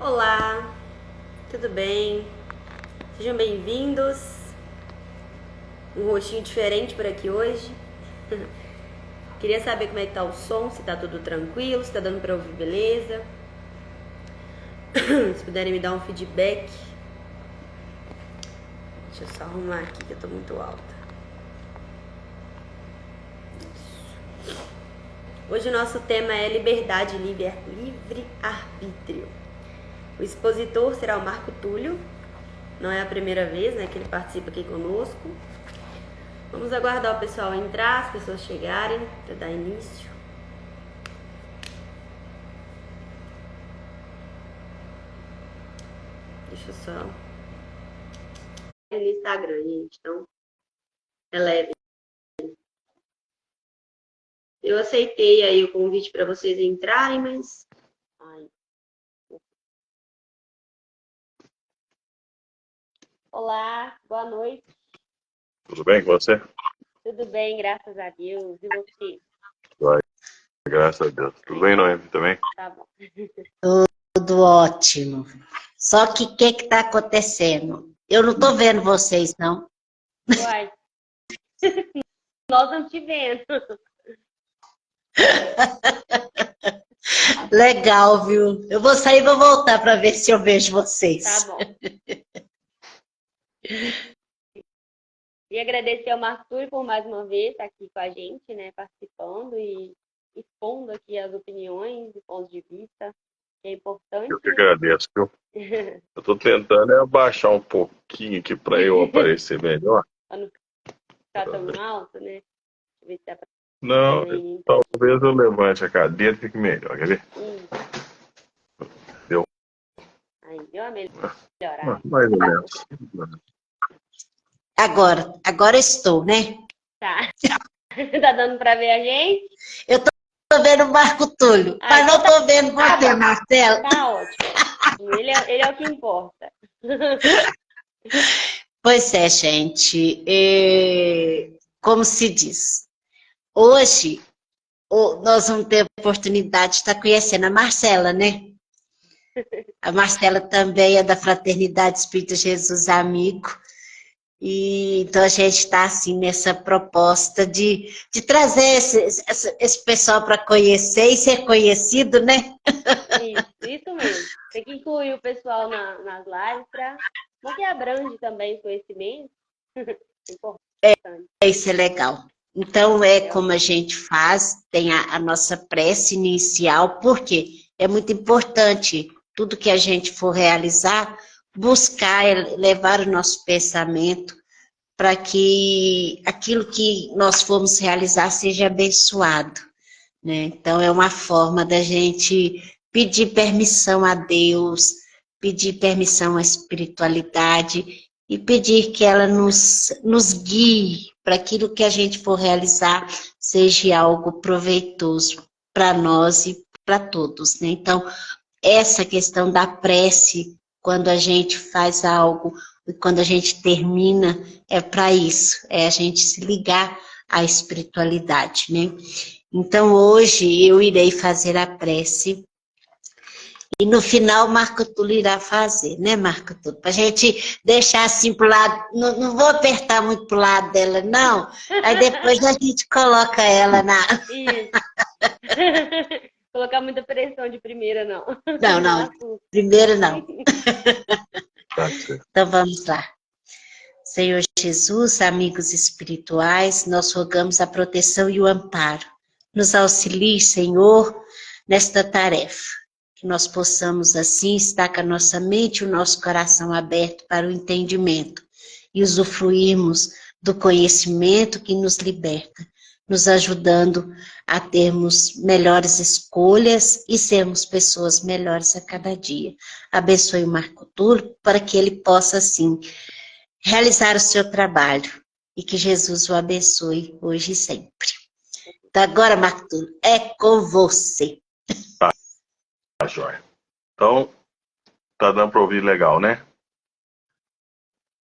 Olá, tudo bem? Sejam bem-vindos. Um rostinho diferente por aqui hoje. Queria saber como é que tá o som, se tá tudo tranquilo, se tá dando pra ouvir beleza. Se puderem me dar um feedback. Deixa eu só arrumar aqui que eu tô muito alta. Hoje o nosso tema é liberdade, livre-arbítrio. O expositor será o Marco Túlio. Não é a primeira vez, né, que ele participa aqui conosco. Vamos aguardar o pessoal entrar, as pessoas chegarem para dar início. Deixa eu só... no Instagram, gente, então é leve. Eu aceitei aí o convite para vocês entrarem, mas... Ai. Olá, boa noite. Tudo bem com você? Tudo bem, graças a Deus. E você? Vai, graças a Deus. Tudo bem, Noemi, também? Tá bom. Tudo ótimo. Só que o que está acontecendo? Eu não estou vendo vocês, não. Uai, nós não te vendo. Legal, viu? Eu vou sair e vou voltar para ver se eu vejo vocês. Tá bom. E agradecer ao Marco Túlio por mais uma vez estar aqui com a gente, né, participando e expondo aqui as opiniões e pontos de vista, que é importante. Eu que agradeço, viu? Eu tô tentando abaixar um pouquinho aqui para eu aparecer melhor. Pra não ficar tão alto, né? Deixa eu ver se dá pra... Não, talvez eu levante a cadeira e fique melhor, quer ver? Deu. Aí, deu uma melhorada. Mais ou menos. Agora estou, né? Tá. Tá dando pra ver a gente? Eu estou vendo o Marco Túlio, mas não estou vendo você, Marcelo. Tá ótimo. Ele é o que importa. Pois é, gente. Como se diz? Hoje, nós vamos ter a oportunidade de estar conhecendo a Marcela, né? A Marcela também é da Fraternidade Espírita Jesus Amigo. E então a gente está assim nessa proposta de trazer esse pessoal para conhecer e ser conhecido, né? Isso mesmo. Tem que incluir o pessoal nas lives porque abrange também o conhecimento. Isso é legal. Então é como a gente faz, tem a nossa prece inicial, porque é muito importante tudo que a gente for realizar, buscar levar o nosso pensamento para que aquilo que nós formos realizar seja abençoado, né? Então é uma forma da gente pedir permissão a Deus, pedir permissão à espiritualidade e pedir que ela nos guie para aquilo que a gente for realizar seja algo proveitoso para nós e para todos, né? Então, essa questão da prece, quando a gente faz algo e quando a gente termina, é para isso, é a gente se ligar à espiritualidade, né? Então, hoje eu irei fazer a prece e no final Marco Túlio irá fazer, né, Marco Túlio? Para a gente deixar assim para o lado, não vou apertar muito para o lado dela, não. Aí depois a gente coloca ela na... Isso. Colocar muita pressão de primeira, não. Não, primeiro não. Tá certo. Então vamos lá. Senhor Jesus, amigos espirituais, nós rogamos a proteção e o amparo. Nos auxilie, Senhor, nesta tarefa. Que nós possamos, assim, estar com a nossa mente e o nosso coração aberto para o entendimento e usufruirmos do conhecimento que nos liberta, nos ajudando a termos melhores escolhas e sermos pessoas melhores a cada dia. Abençoe o Marco Túlio para que ele possa, assim, realizar o seu trabalho e que Jesus o abençoe hoje e sempre. Então agora, Marco Túlio, é com você. Tá, joia. Então, tá dando para ouvir legal, né?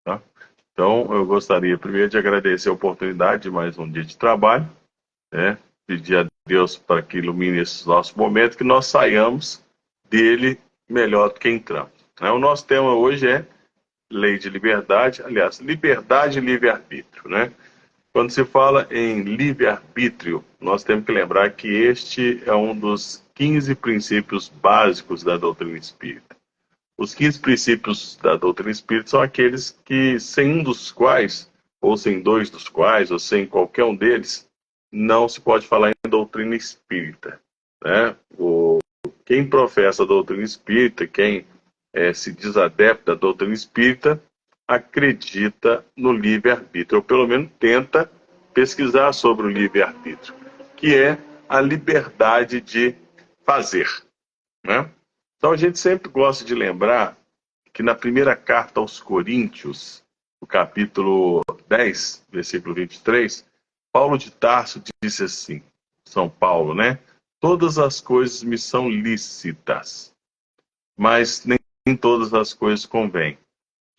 Tá? Então, eu gostaria primeiro de agradecer a oportunidade de mais um dia de trabalho, né? Pedir a Deus para que ilumine esse nosso momento, que nós saiamos dele melhor do que entramos. O nosso tema hoje é lei de liberdade, aliás, liberdade e livre-arbítrio, né? Quando se fala em livre-arbítrio, nós temos que lembrar que este é um dos 15 princípios básicos da doutrina espírita. Os 15 princípios da doutrina espírita são aqueles que, sem um dos quais, ou sem dois dos quais, ou sem qualquer um deles, não se pode falar em doutrina espírita, né? Quem professa a doutrina espírita, quem se diz adepto da doutrina espírita, acredita no livre-arbítrio, ou pelo menos tenta pesquisar sobre o livre-arbítrio, que é a liberdade de fazer, né? Então a gente sempre gosta de lembrar que na primeira carta aos Coríntios, no capítulo 10, versículo 23, Paulo de Tarso disse assim, São Paulo, né? Todas as coisas me são lícitas, mas nem todas as coisas convêm.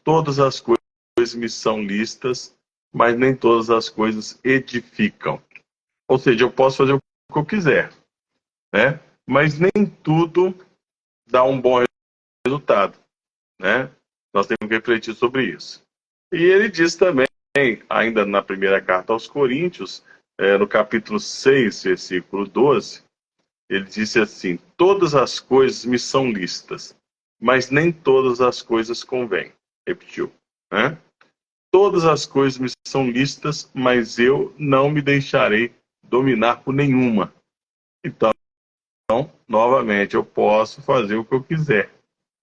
Todas as coisas me são lícitas, mas nem todas as coisas edificam. Ou seja, eu posso fazer o que eu quiser, né? Mas nem tudo dá um bom resultado, né? Nós temos que refletir sobre isso. E ele diz também, ainda na primeira carta aos Coríntios, no capítulo 6, versículo 12, ele disse assim, todas as coisas me são lícitas, mas nem todas as coisas convêm. Repetiu, né? Todas as coisas me são lícitas, mas eu não me deixarei dominar por nenhuma. Então, novamente, eu posso fazer o que eu quiser,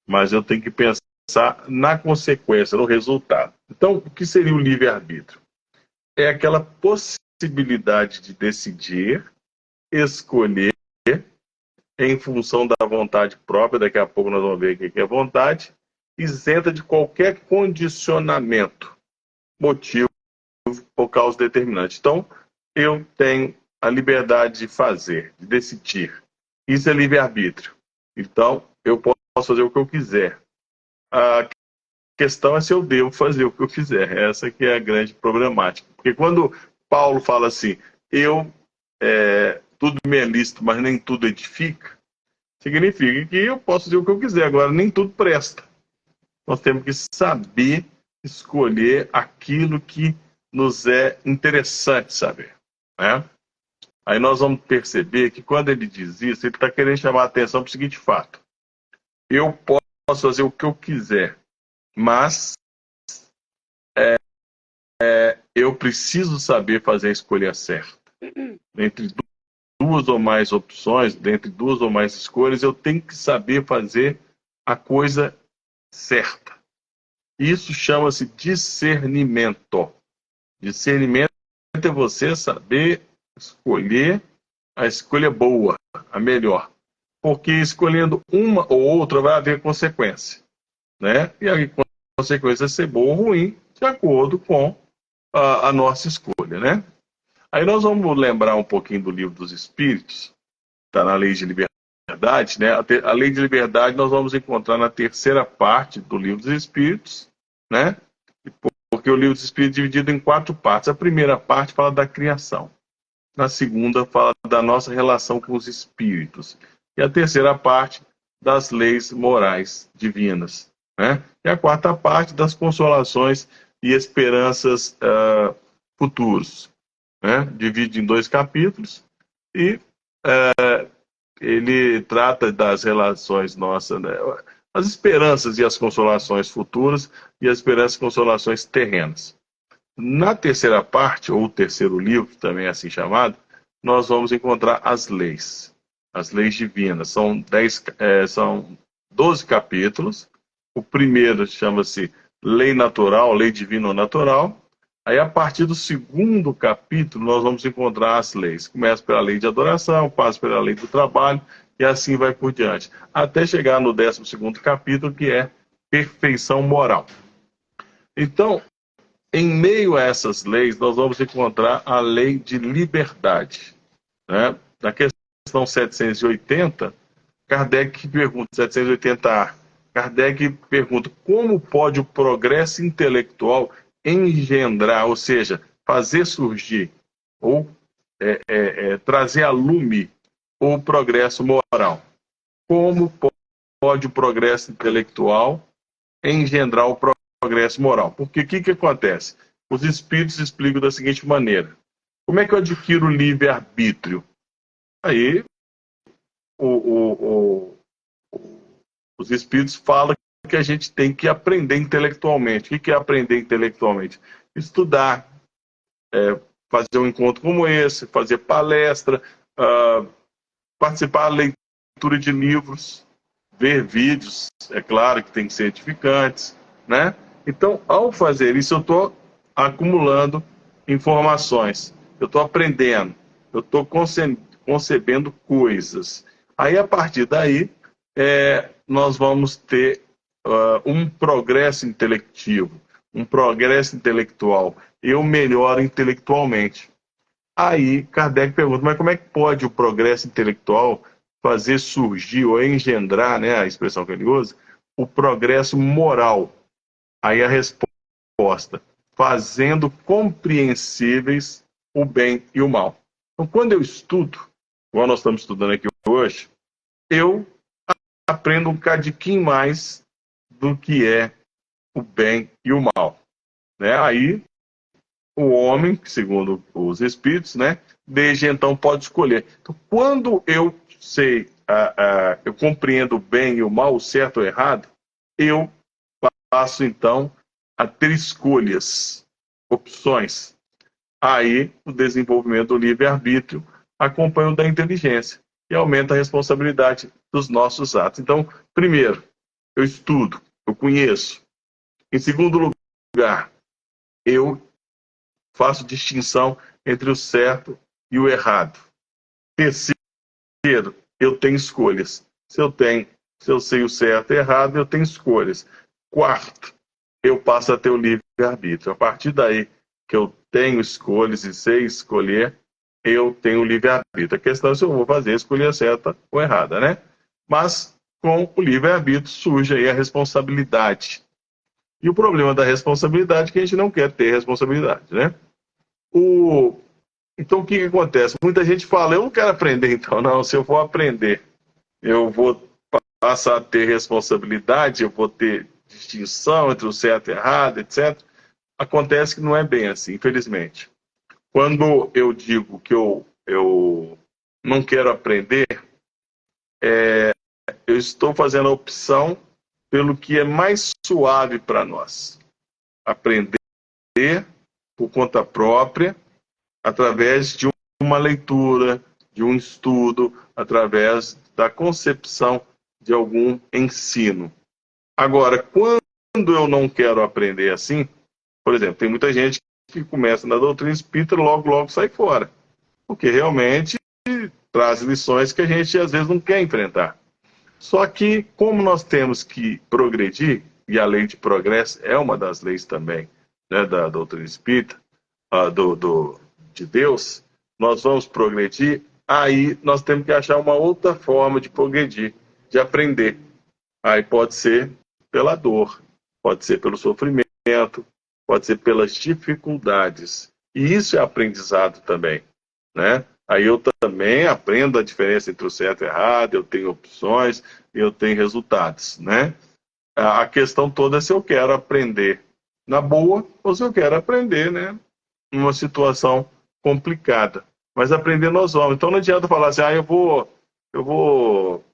mas eu tenho que pensar na consequência, no resultado. Então, o que seria o livre-arbítrio? É aquela possibilidade de decidir, escolher, em função da vontade própria, daqui a pouco nós vamos ver o que é vontade, isenta de qualquer condicionamento, motivo ou causa determinante. Então, eu tenho a liberdade de fazer, de decidir. Isso é livre-arbítrio. Então, eu posso fazer o que eu quiser. A questão é se eu devo fazer o que eu quiser. Essa que é a grande problemática. Porque quando Paulo fala assim, tudo me é lícito, mas nem tudo edifica, significa que eu posso fazer o que eu quiser. Agora, nem tudo presta. Nós temos que saber escolher aquilo que nos é interessante saber, né? Aí nós vamos perceber que quando ele diz isso, ele está querendo chamar a atenção para o seguinte fato. Eu posso fazer o que eu quiser, mas eu preciso saber fazer a escolha certa. Entre duas ou mais opções, dentre duas ou mais escolhas, eu tenho que saber fazer a coisa certa. Isso chama-se discernimento. Discernimento é você saber escolher a escolha boa, a melhor. Porque escolhendo uma ou outra vai haver consequência, né? E a consequência é ser boa ou ruim, de acordo com a nossa escolha, né? Aí nós vamos lembrar um pouquinho do Livro dos Espíritos, está na Lei de Liberdade, né? A Lei de Liberdade nós vamos encontrar na terceira parte do Livro dos Espíritos, né? Porque o Livro dos Espíritos é dividido em 4 partes. A primeira parte fala da criação. Na segunda fala da nossa relação com os espíritos. E a terceira parte das leis morais divinas, né? E a quarta parte das consolações e esperanças futuros, né? Divide em 2 capítulos e ele trata das relações nossas, né? As esperanças e as consolações futuras e as esperanças e consolações terrenas. Na terceira parte, ou terceiro livro, também é assim chamado, nós vamos encontrar as leis divinas. São 12 capítulos. O primeiro chama-se Lei Natural, Lei Divina ou Natural. Aí, a partir do segundo capítulo, nós vamos encontrar as leis. Começa pela lei de adoração, passa pela lei do trabalho, e assim vai por diante. Até chegar no 12º capítulo, que é perfeição moral. Então, em meio a essas leis, nós vamos encontrar a lei de liberdade, né? Na questão 780, Kardec pergunta, 780A, Kardec pergunta como pode o progresso intelectual engendrar, ou seja, fazer surgir, ou trazer a lume o progresso moral. Como pode o progresso intelectual engendrar o progresso moral? Porque o que acontece? Os espíritos explicam da seguinte maneira: como é que eu adquiro o livre-arbítrio? Aí os espíritos falam que a gente tem que aprender intelectualmente. O que é aprender intelectualmente? Estudar, fazer um encontro como esse, fazer palestra, participar da leitura de livros, ver vídeos, é claro que tem que ser edificantes, né? Então, ao fazer isso, eu estou acumulando informações, eu estou aprendendo, eu estou concebendo coisas. Aí, a partir daí, nós vamos ter um progresso intelectivo, um progresso intelectual. Eu melhoro intelectualmente. Aí, Kardec pergunta, mas como é que pode o progresso intelectual fazer surgir ou engendrar, né, a expressão que ele usa, o progresso moral? Aí a resposta: fazendo compreensíveis o bem e o mal. Então, quando eu estudo, igual nós estamos estudando aqui hoje, eu aprendo um cadinho mais do que é o bem e o mal, né? Aí o homem, segundo os espíritos, né, desde então pode escolher. Então, quando eu sei, eu compreendo o bem e o mal, o certo ou o errado, eu passo então a ter escolhas, opções. Aí o desenvolvimento do livre-arbítrio acompanha o da inteligência e aumenta a responsabilidade dos nossos atos. Então, primeiro, eu estudo, eu conheço. Em segundo lugar, eu faço distinção entre o certo e o errado. Terceiro, eu tenho escolhas. Se eu sei o certo e o errado, eu tenho escolhas. Quarto, eu passo a ter o livre-arbítrio. A partir daí que eu tenho escolhas e sei escolher, eu tenho o livre-arbítrio. A questão é se eu vou fazer a escolha certa ou errada, né? Mas com o livre-arbítrio surge aí a responsabilidade. E o problema da responsabilidade é que a gente não quer ter responsabilidade, né? Então, o que acontece? Muita gente fala, eu não quero aprender, então. Não, se eu for aprender, eu vou passar a ter responsabilidade, eu vou ter distinção entre o certo e o errado, etc. Acontece que não é bem assim, infelizmente. Quando eu digo que eu não quero aprender, eu estou fazendo a opção pelo que é mais suave para nós. Aprender por conta própria, através de uma leitura, de um estudo, através da concepção de algum ensino. Agora, quando eu não quero aprender assim, por exemplo, tem muita gente que começa na doutrina espírita e logo sai fora, porque realmente traz lições que a gente às vezes não quer enfrentar. Só que, como nós temos que progredir, e a lei de progresso é uma das leis também, né, da doutrina espírita, de Deus, nós vamos progredir, aí nós temos que achar uma outra forma de progredir, de aprender. Aí pode ser pela dor, pode ser pelo sofrimento, pode ser pelas dificuldades. E isso é aprendizado também, né? Aí eu também aprendo a diferença entre o certo e o errado, eu tenho opções, eu tenho resultados, né? A questão toda é se eu quero aprender na boa ou se eu quero aprender, né, numa situação complicada. Mas aprender nós vamos. Então não adianta falar assim, eu vou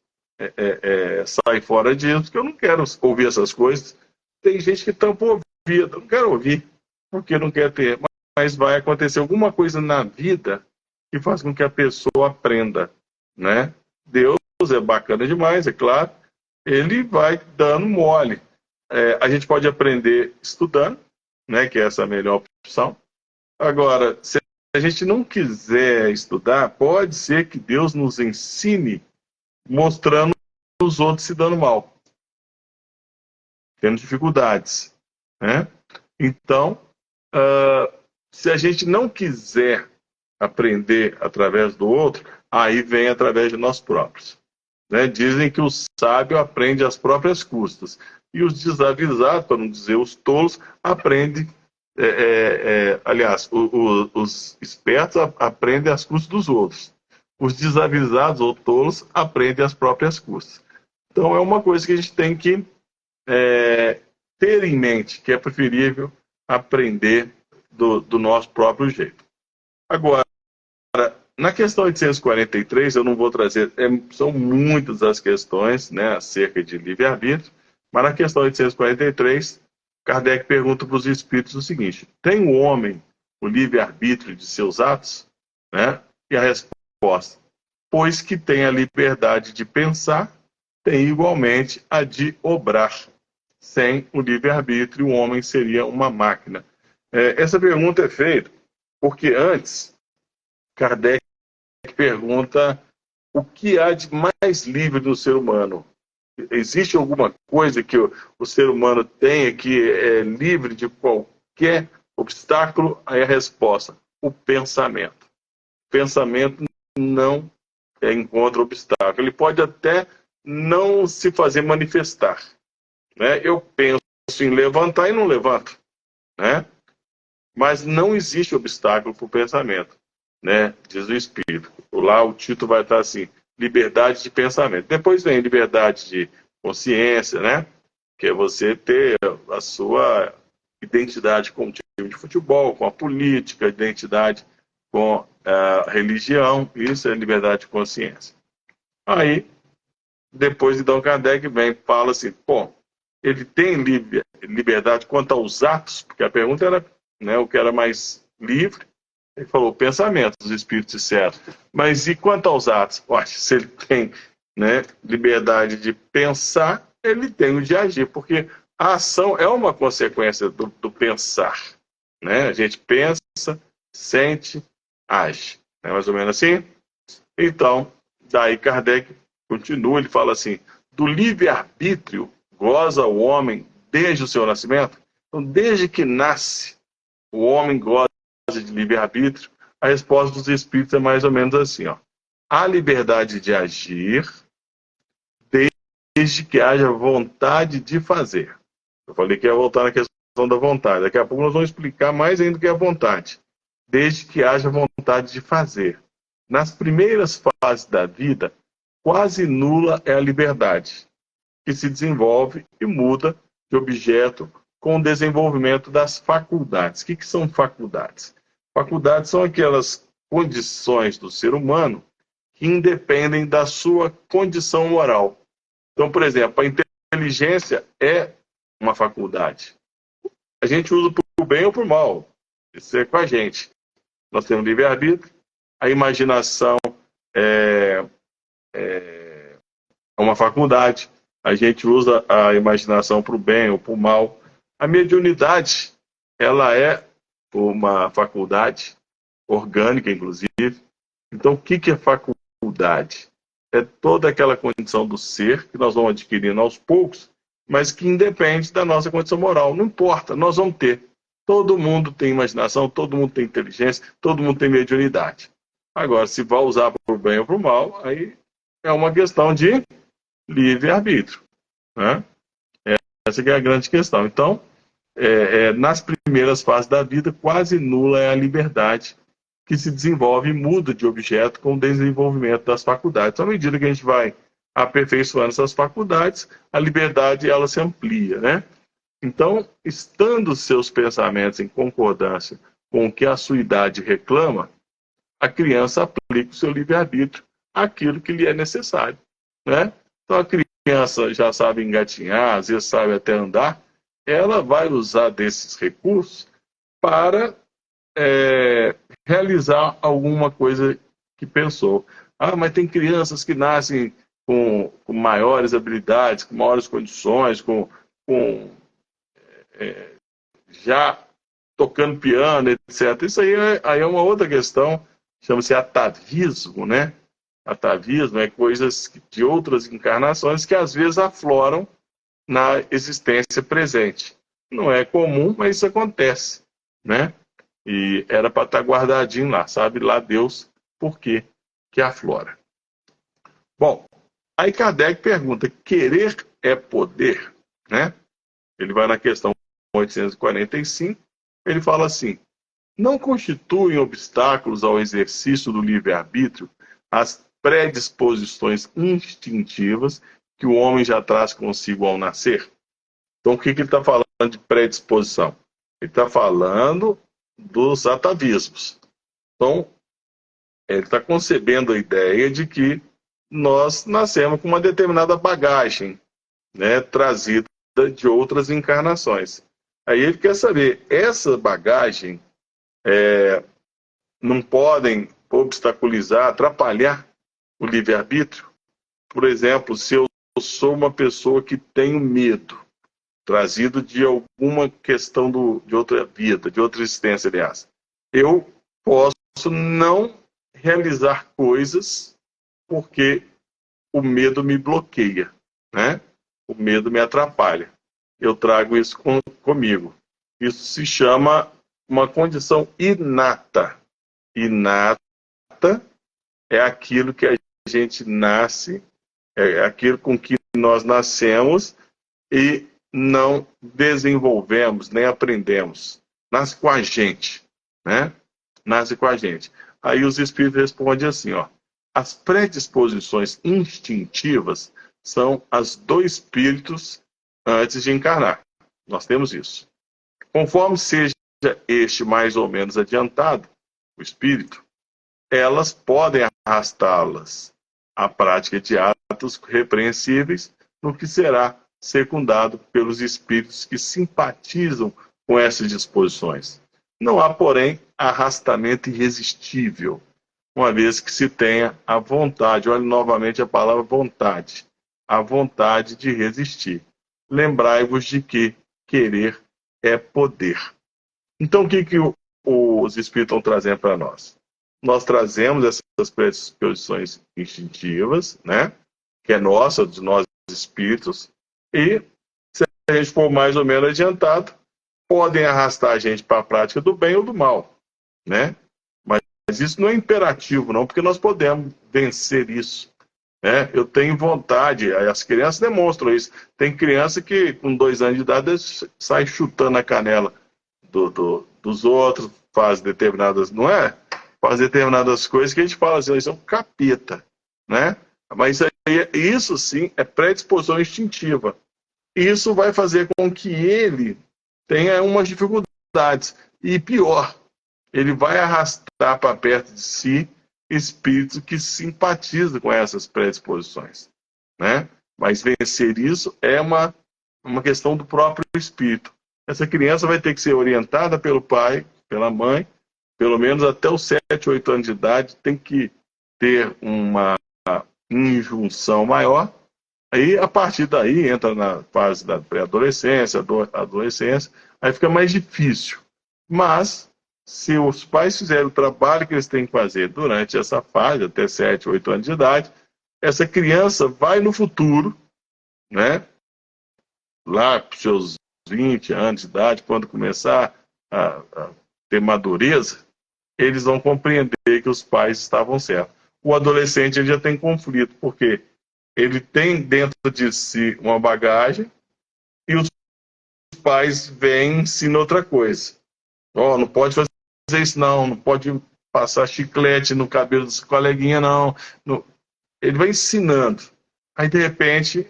sair fora disso, porque eu não quero ouvir essas coisas. Tem gente que tampa o ouvido, eu não quero ouvir, porque não quer ter. Mas vai acontecer alguma coisa na vida que faz com que a pessoa aprenda, né? Deus é bacana demais, é claro, ele vai dando mole. A gente pode aprender estudando, né, que essa é a melhor opção. Agora, se a gente não quiser estudar, pode ser que Deus nos ensine mostrando os outros se dando mal, tendo dificuldades, né? Então, se a gente não quiser aprender através do outro, aí vem através de nós próprios, né? Dizem que o sábio aprende às próprias custas, e os desavisados, para não dizer os tolos, aprendem, aliás, os espertos aprendem às custas dos outros. Os desavisados ou tolos aprendem às próprias custas. Então é uma coisa que a gente tem que ter em mente, que é preferível aprender do nosso próprio jeito. Agora, na questão 843, eu não vou trazer, são muitas as questões, né, acerca de livre-arbítrio, mas na questão 843, Kardec pergunta para os espíritos o seguinte: tem o homem o livre-arbítrio de seus atos? Né? E a resposta: pois que tem a liberdade de pensar, tem igualmente a de obrar. Sem o livre-arbítrio, o homem seria uma máquina. Essa pergunta é feita porque antes, Kardec pergunta o que há de mais livre no ser humano. Existe alguma coisa que o ser humano tenha que é livre de qualquer obstáculo? Aí a resposta: o pensamento. O pensamento não encontra obstáculo. Ele pode até não se fazer manifestar. Né? Eu penso em levantar e não levanto. Né? Mas não existe obstáculo para o pensamento. Né? Diz o Espírito. Lá o título vai estar assim: liberdade de pensamento. Depois vem liberdade de consciência, né? Que é você ter a sua identidade com o time de futebol, com a política, identidade com a religião. Isso é liberdade de consciência. Aí, depois, então, Kardec vem e fala assim: pô, ele tem liberdade quanto aos atos? Porque a pergunta era, né, o que era mais livre. Ele falou: o pensamento dos espíritos disseram. Mas e quanto aos atos? Poxa, se ele tem, né, liberdade de pensar, ele tem o de agir, porque a ação é uma consequência do pensar. Né? A gente pensa, sente, age. É mais ou menos assim? Então, daí Kardec continua, ele fala assim: do livre-arbítrio goza o homem desde o seu nascimento? Então, desde que nasce, o homem goza de livre-arbítrio. A resposta dos espíritos é mais ou menos assim: ó: há liberdade de agir desde que haja vontade de fazer. Eu falei que ia voltar na questão da vontade. Daqui a pouco nós vamos explicar mais ainda o que é a vontade. Desde que haja vontade de fazer. Nas primeiras fases da vida, quase nula é a liberdade, que se desenvolve e muda de objeto com o desenvolvimento das faculdades. O que são faculdades? Faculdades são aquelas condições do ser humano que independem da sua condição moral. Então, por exemplo, a inteligência é uma faculdade. A gente usa para o bem ou para o mal. Isso é com a gente. Nós temos livre-arbítrio. A imaginação é uma faculdade. A gente usa a imaginação para o bem ou para o mal. A mediunidade, ela é uma faculdade orgânica, inclusive. Então, o que é faculdade? É toda aquela condição do ser que nós vamos adquirindo aos poucos, mas que independe da nossa condição moral. Não importa, nós vamos ter. Todo mundo tem imaginação, todo mundo tem inteligência, todo mundo tem mediunidade. Agora, se vai usar para o bem ou para o mal, aí é uma questão de livre-arbítrio. Né? Essa que é a grande questão. Então, nas primeiras fases da vida, quase nula é a liberdade, que se desenvolve e muda de objeto com o desenvolvimento das faculdades. À medida que a gente vai aperfeiçoando essas faculdades, a liberdade ela se amplia. Né? Então, estando seus pensamentos em concordância com o que a sua idade reclama, a criança aplica o seu livre-arbítrio àquilo que lhe é necessário. Né? Então, a criança já sabe engatinhar, às vezes sabe até andar, ela vai usar desses recursos para realizar alguma coisa que pensou. Ah, mas tem crianças que nascem com maiores habilidades, com maiores condições, já tocando piano, etc. Isso aí é uma outra questão, chama-se atavismo, né? Atavismo é coisas de outras encarnações que às vezes afloram na existência presente. Não é comum, mas isso acontece, né? E era para estar guardadinho lá, sabe lá Deus por que aflora. Bom, aí Kardec pergunta: querer é poder? Né? Ele vai na questão 845, ele fala assim: não constituem obstáculos ao exercício do livre-arbítrio as predisposições instintivas que o homem já traz consigo ao nascer. Então, o que ele está falando de predisposição? Ele está falando dos atavismos. Então, ele está concebendo a ideia de que nós nascemos com uma determinada bagagem, né, trazida de outras encarnações. Aí ele quer saber, essa bagagem não podem obstaculizar, atrapalhar o livre-arbítrio? Por exemplo, se eu sou uma pessoa que tenho medo, trazido de alguma questão de outra vida, de outra existência, aliás, eu posso não realizar coisas porque o medo me bloqueia, né? O medo me atrapalha. Eu trago isso comigo. Isso se chama uma condição inata. Inata é aquilo que a gente nasce, é aquilo com que nós nascemos e não desenvolvemos, nem aprendemos. Nasce com a gente, né? Nasce com a gente. Aí os espíritos respondem assim, ó: as predisposições instintivas são as do espíritos antes de encarnar. Nós temos isso. Conforme seja este mais ou menos adiantado, o espírito, elas podem arrastá-las à prática de atos repreensíveis, no que será secundado pelos espíritos que simpatizam com essas disposições. Não há, porém, arrastamento irresistível, uma vez que se tenha a vontade, olhe novamente a palavra vontade, a vontade de resistir. Lembrai-vos de que querer é poder. Então, o que os espíritos estão trazendo para nós? Nós trazemos essas predisposições instintivas, né, que é nossa, de nós espíritos, e se a gente for mais ou menos adiantado, podem arrastar a gente para a prática do bem ou do mal, né? Mas isso não é imperativo, não, porque nós podemos vencer isso, né? Eu tenho vontade, as crianças demonstram isso. Tem criança que, com 2 anos de idade, sai chutando a canela dos outros, faz determinadas, não é? Faz determinadas coisas que a gente fala assim, isso é um capeta, né? Mas isso sim é predisposição instintiva. Isso vai fazer com que ele tenha umas dificuldades. E pior, ele vai arrastar para perto de si espíritos que simpatizam com essas predisposições, né? Mas vencer isso é uma questão do próprio espírito. Essa criança vai ter que ser orientada pelo pai, pela mãe, pelo menos até os 7, 8 anos de idade, tem que ter uma injunção maior. Aí, a partir daí, entra na fase da pré-adolescência, adolescência, aí fica mais difícil. Mas, se os pais fizerem o trabalho que eles têm que fazer durante essa fase, até 7, 8 anos de idade, essa criança vai no futuro, né, lá para os seus 20 anos de idade, quando começar a ter madureza, eles vão compreender que os pais estavam certos. O adolescente ele já tem conflito, porque ele tem dentro de si uma bagagem e os pais vêm e ensinam outra coisa. Oh, não pode fazer isso não pode passar chiclete no cabelo dos coleguinhas não. Ele vai ensinando. Aí, de repente,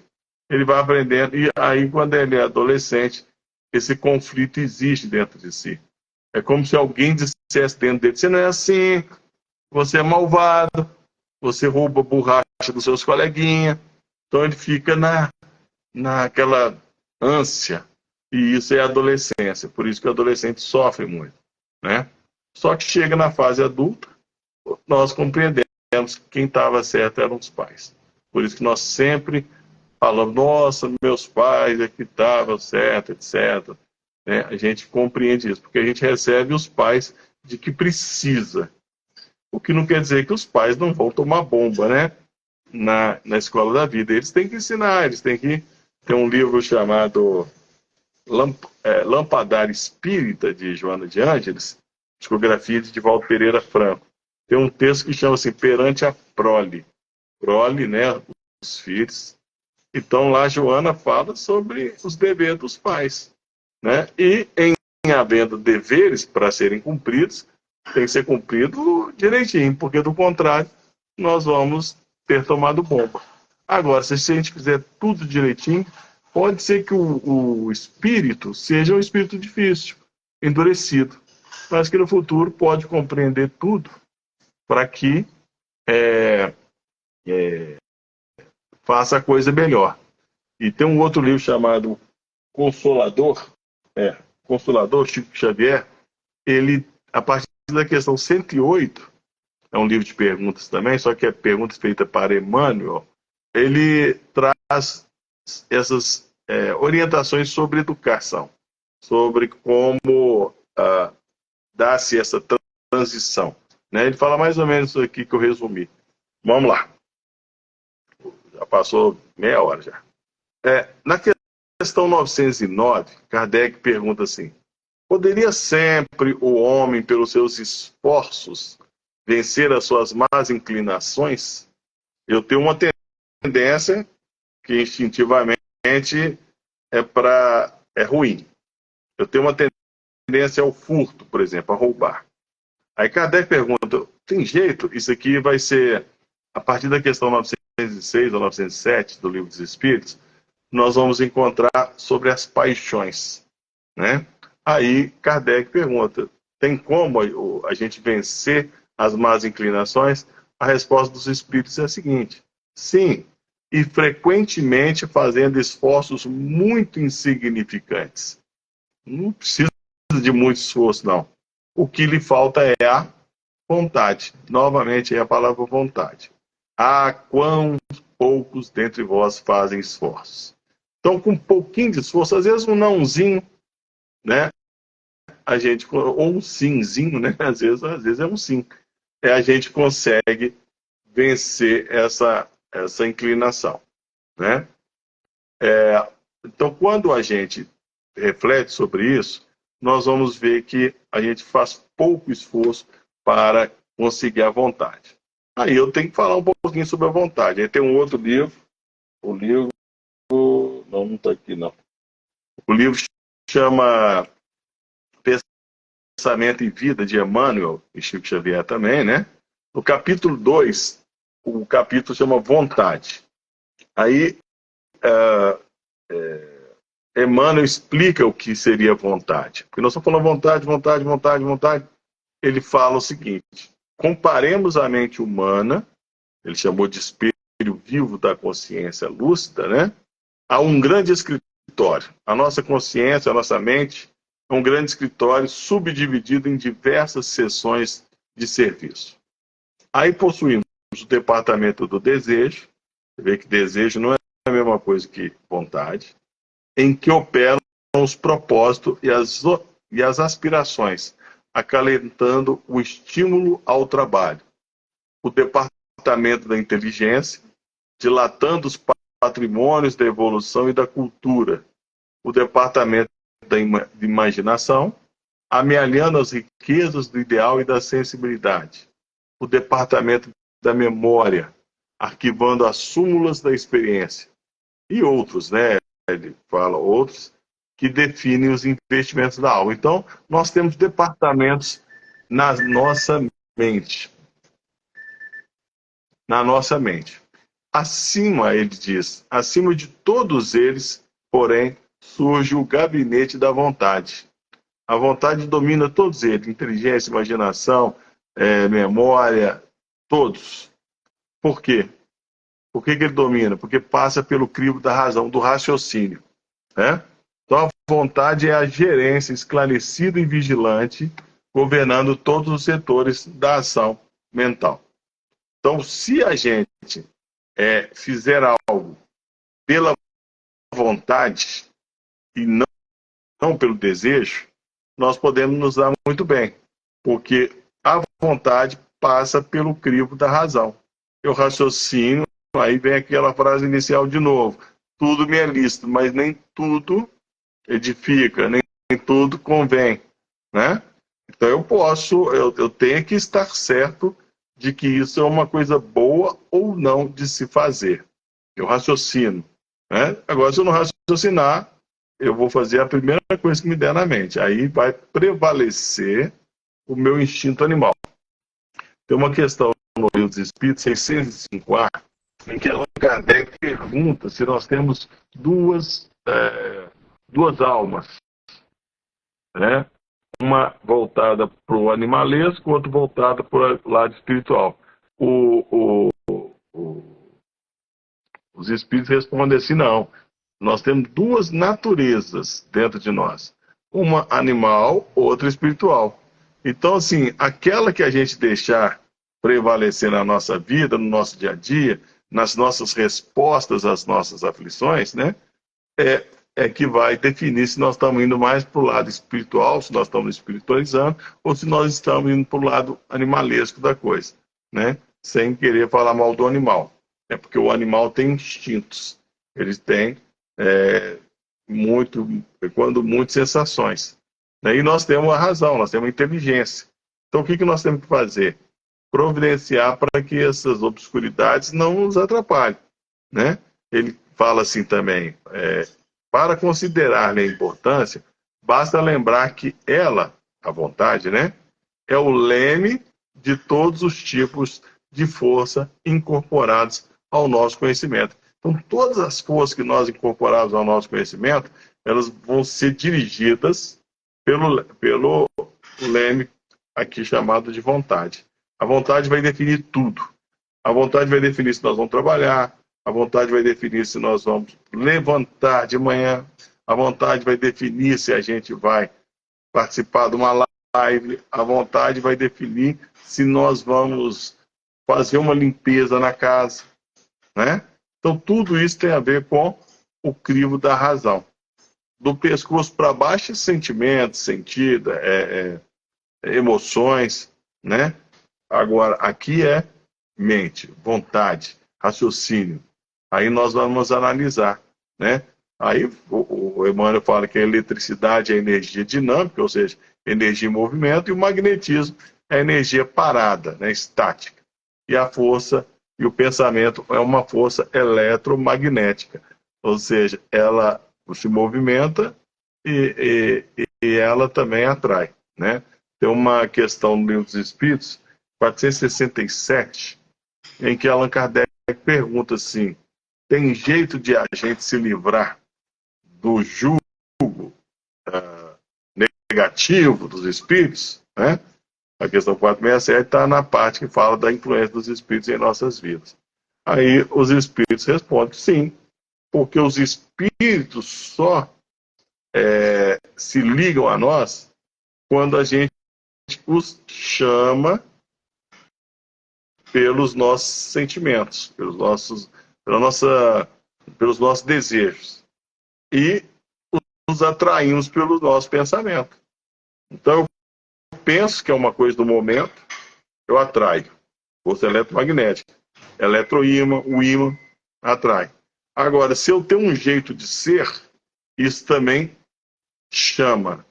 ele vai aprendendo. E aí, quando ele é adolescente, esse conflito existe dentro de si. É como se alguém dissesse dentro dele, você não é assim, você é malvado, você rouba borracha dos seus coleguinhas. Então ele fica naquela ânsia. E isso é a adolescência. Por isso que o adolescente sofre muito, né? Só que chega na fase adulta, nós compreendemos que quem estava certo eram os pais. Por isso que nós sempre falamos, nossa, meus pais é que estavam certo, etc. Né? A gente compreende isso, porque a gente recebe os pais de que precisa. O que não quer dizer que os pais não vão tomar bomba, né? Na escola da vida. Eles têm que ensinar, eles têm que... Tem um livro chamado Lampadario Espírita, de Joana de Ângeles, psicografia de Divaldo Pereira Franco. Tem um texto que chama assim, Perante a Prole. Prole, né? Os filhos. Então lá Joana fala sobre os deveres dos pais, né? E em havendo deveres para serem cumpridos, tem que ser cumprido direitinho, porque do contrário nós vamos ter tomado bomba. Agora, se a gente fizer tudo direitinho, pode ser que o espírito seja um espírito difícil, endurecido, mas que no futuro pode compreender tudo para que faça a coisa melhor. E tem um outro livro chamado Consolador, Consolador, Chico Xavier. Ele, a partir da questão 108, é um livro de perguntas também, só que é perguntas feitas para Emmanuel. Ele traz essas orientações sobre educação, sobre como dar-se essa transição. Né? Ele fala mais ou menos isso aqui que eu resumi. Vamos lá. Já passou meia hora já. Na questão 909, Kardec pergunta assim: poderia sempre o homem, pelos seus esforços, vencer as suas más inclinações? Eu tenho uma tendência que instintivamente é ruim. Eu tenho uma tendência ao furto, por exemplo, a roubar. Aí Kardec pergunta: tem jeito? Isso aqui vai ser, a partir da questão 906 ou 907 do Livro dos Espíritos, nós vamos encontrar sobre as paixões, né? Aí Kardec pergunta: tem como a gente vencer as más inclinações? A resposta dos Espíritos é a seguinte: sim, e frequentemente fazendo esforços muito insignificantes. Não precisa de muito esforço, não. O que lhe falta é a vontade. Novamente, é a palavra vontade. Ah, quão poucos dentre vós fazem esforços. Então, com um pouquinho de esforço, às vezes um nãozinho, né? Ou um simzinho, né? Às vezes é um sim. A gente consegue vencer essa inclinação, né? Então, quando a gente reflete sobre isso, nós vamos ver que a gente faz pouco esforço para conseguir a vontade. Aí eu tenho que falar um pouquinho sobre a vontade. Aí tem um outro livro, o livro... Não está aqui, não. O livro chama Pensamento e Vida, de Emmanuel e Chico Xavier também, né? No capítulo 2, o capítulo chama Vontade. Aí, Emmanuel explica o que seria vontade. Porque nós estamos falando vontade. Ele fala o seguinte: comparemos a mente humana, ele chamou de espelho vivo da consciência lúcida, né? A um grande escritório. A nossa consciência, a nossa mente, é um grande escritório subdividido em diversas seções de serviço. Aí possuímos o departamento do desejo. Você vê que desejo não é a mesma coisa que vontade, em que operam os propósitos e as aspirações, acalentando o estímulo ao trabalho. O departamento da inteligência, dilatando os patrimônios da evolução e da cultura. O departamento da imaginação, amealhando as riquezas do ideal e da sensibilidade. O departamento da memória, arquivando as súmulas da experiência. E outros, né? Ele fala outros, que definem os investimentos da alma. Então, nós temos departamentos na nossa mente. Na nossa mente. Acima, ele diz, acima de todos eles, porém, surge o gabinete da vontade. A vontade domina todos eles, inteligência, imaginação, memória, todos. Por quê? Por que ele domina? Porque passa pelo crivo da razão, do raciocínio, né? Então a vontade é a gerência esclarecida e vigilante, governando todos os setores da ação mental. Então, se a gente fizer algo pela vontade e não pelo desejo, nós podemos nos dar muito bem, porque a vontade passa pelo crivo da razão. Eu raciocínio, aí vem aquela frase inicial de novo: tudo me é lícito, mas nem tudo edifica, nem tudo convém, né? Então eu tenho que estar certo de que isso é uma coisa boa ou não de se fazer. Eu raciocino, né? Agora, se eu não raciocinar, eu vou fazer a primeira coisa que me der na mente. Aí vai prevalecer o meu instinto animal. Tem uma questão no Livro dos Espíritos, 605A, em que Allan Kardec pergunta se nós temos duas almas, né? Uma voltada para o animalesco, outra voltada para o lado espiritual. Os espíritos respondem assim, não. Nós temos duas naturezas dentro de nós. Uma animal, outra espiritual. Então, assim, aquela que a gente deixar prevalecer na nossa vida, no nosso dia a dia, nas nossas respostas às nossas aflições, né? É que vai definir se nós estamos indo mais para o lado espiritual, se nós estamos espiritualizando, ou se nós estamos indo para o lado animalesco da coisa, né? Sem querer falar mal do animal. É porque o animal tem instintos. Eles têm, muitas sensações. E nós temos a razão, nós temos a inteligência. Então, o que nós temos que fazer? Providenciar para que essas obscuridades não nos atrapalhem, né? Ele fala assim também, para considerar-lhe a importância, basta lembrar que ela, a vontade, né, é o leme de todos os tipos de força incorporados ao nosso conhecimento. Então, todas as forças que nós incorporamos ao nosso conhecimento, elas vão ser dirigidas pelo leme aqui chamado de vontade. A vontade vai definir tudo. A vontade vai definir se nós vamos trabalhar, a vontade vai definir se nós vamos levantar de manhã, a vontade vai definir se a gente vai participar de uma live, a vontade vai definir se nós vamos fazer uma limpeza na casa, né? Então, tudo isso tem a ver com o crivo da razão. Do pescoço para baixo, é sentimentos, sentido, emoções, né? Agora, aqui é mente, vontade, raciocínio. Aí nós vamos analisar, né? Aí o Emmanuel fala que a eletricidade é energia dinâmica, ou seja, energia em movimento, e o magnetismo é energia parada, né? Estática. E a força e o pensamento é uma força eletromagnética, ou seja, ela se movimenta e ela também atrai, né? Tem uma questão no Livro dos Espíritos, 467, em que Allan Kardec pergunta assim, tem jeito de a gente se livrar do jugo negativo dos espíritos, né? A questão 467 está na parte que fala da influência dos espíritos em nossas vidas. Aí os espíritos respondem sim, porque os espíritos só se ligam a nós quando a gente os chama pelos nossos sentimentos, pelos nossos desejos. E nos atraímos pelo nosso pensamento. Então, eu penso que é uma coisa do momento, eu atraio. Força eletromagnética. Eletroímã, o ímã atrai. Agora, se eu tenho um jeito de ser, isso também chama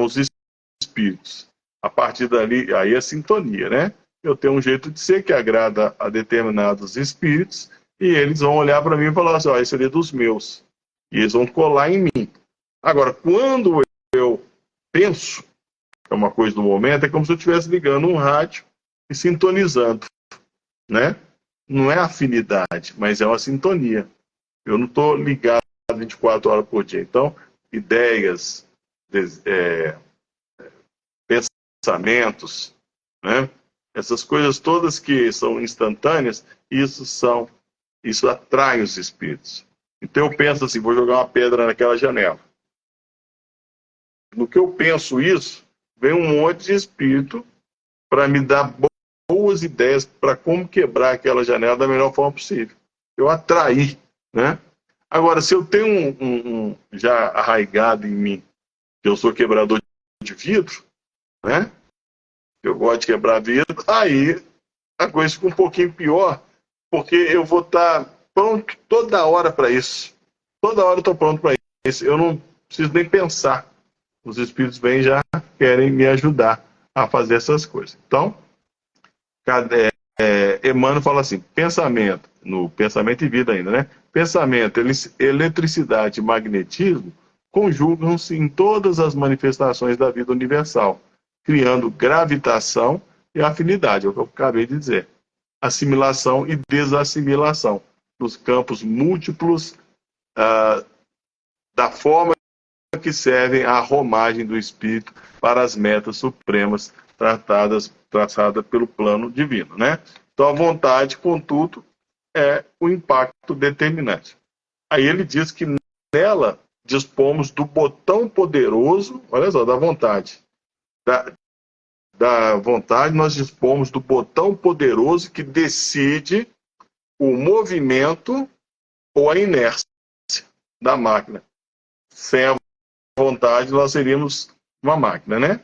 os espíritos. A partir dali, aí é sintonia, né? Eu tenho um jeito de ser que agrada a determinados espíritos e eles vão olhar para mim e falar assim, ó, esse ali é dos meus. E eles vão colar em mim. Agora, quando eu penso, é uma coisa do momento, é como se eu estivesse ligando um rádio e sintonizando, né? Não é afinidade, mas é uma sintonia. Eu não estou ligado 24 horas por dia. Então, ideias, pensamentos, né? Essas coisas todas que são instantâneas, isso atrai os espíritos. Então eu penso assim, vou jogar uma pedra naquela janela. No que eu penso isso, vem um monte de espírito para me dar boas ideias para como quebrar aquela janela da melhor forma possível. Eu atraí, né? Agora, se eu tenho já arraigado em mim, que eu sou quebrador de vidro, né? Eu gosto de quebrar vidro, aí a coisa fica um pouquinho pior, porque eu vou estar pronto toda hora para isso. Toda hora eu estou pronto para isso. Eu não preciso nem pensar. Os espíritos vêm e já querem me ajudar a fazer essas coisas. Então, Emmanuel fala assim, pensamento, no pensamento e vida ainda, né? Pensamento, eletricidade e magnetismo conjugam-se em todas as manifestações da vida universal, criando gravitação e afinidade, é o que eu acabei de dizer. assimilação e desassimilação, nos campos múltiplos da forma que servem à romagem do espírito para as metas supremas traçadas pelo plano divino, né? Então a vontade, contudo, é o impacto determinante. Aí ele diz que nela dispomos do botão poderoso, olha só, da vontade. Da vontade nós dispomos do botão poderoso que decide o movimento ou a inércia da máquina. Sem a vontade, nós seríamos uma máquina, né?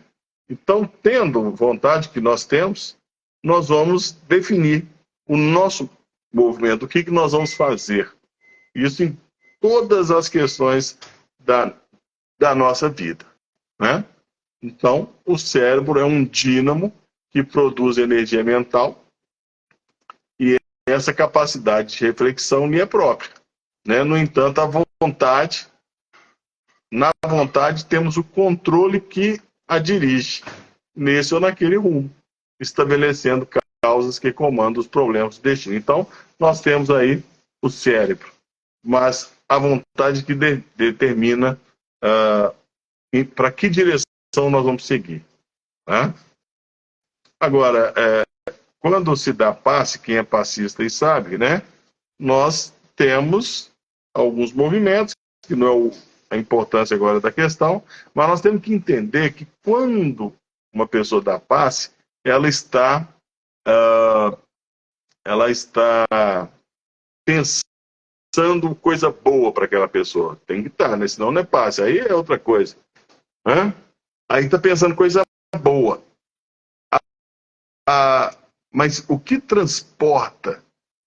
Então, tendo vontade que nós temos, nós vamos definir o nosso movimento, o que nós vamos fazer. Isso em todas as questões da nossa vida, né? Então, o cérebro é um dínamo que produz energia mental e essa capacidade de reflexão lhe é própria, né? No entanto, na vontade temos o controle que a dirige nesse ou naquele rumo, estabelecendo causas que comandam os problemas do destino. Então, nós temos aí o cérebro, mas a vontade que determina para que direção nós vamos seguir, né? Agora, quando se dá passe, quem é passista e sabe, né? Nós temos alguns movimentos, que não é a importância agora da questão, mas nós temos que entender que quando uma pessoa dá passe, ela está pensando coisa boa para aquela pessoa. Tem que estar, né? Senão não é passe. Aí é outra coisa, né? Aí está pensando coisa boa. Mas o que transporta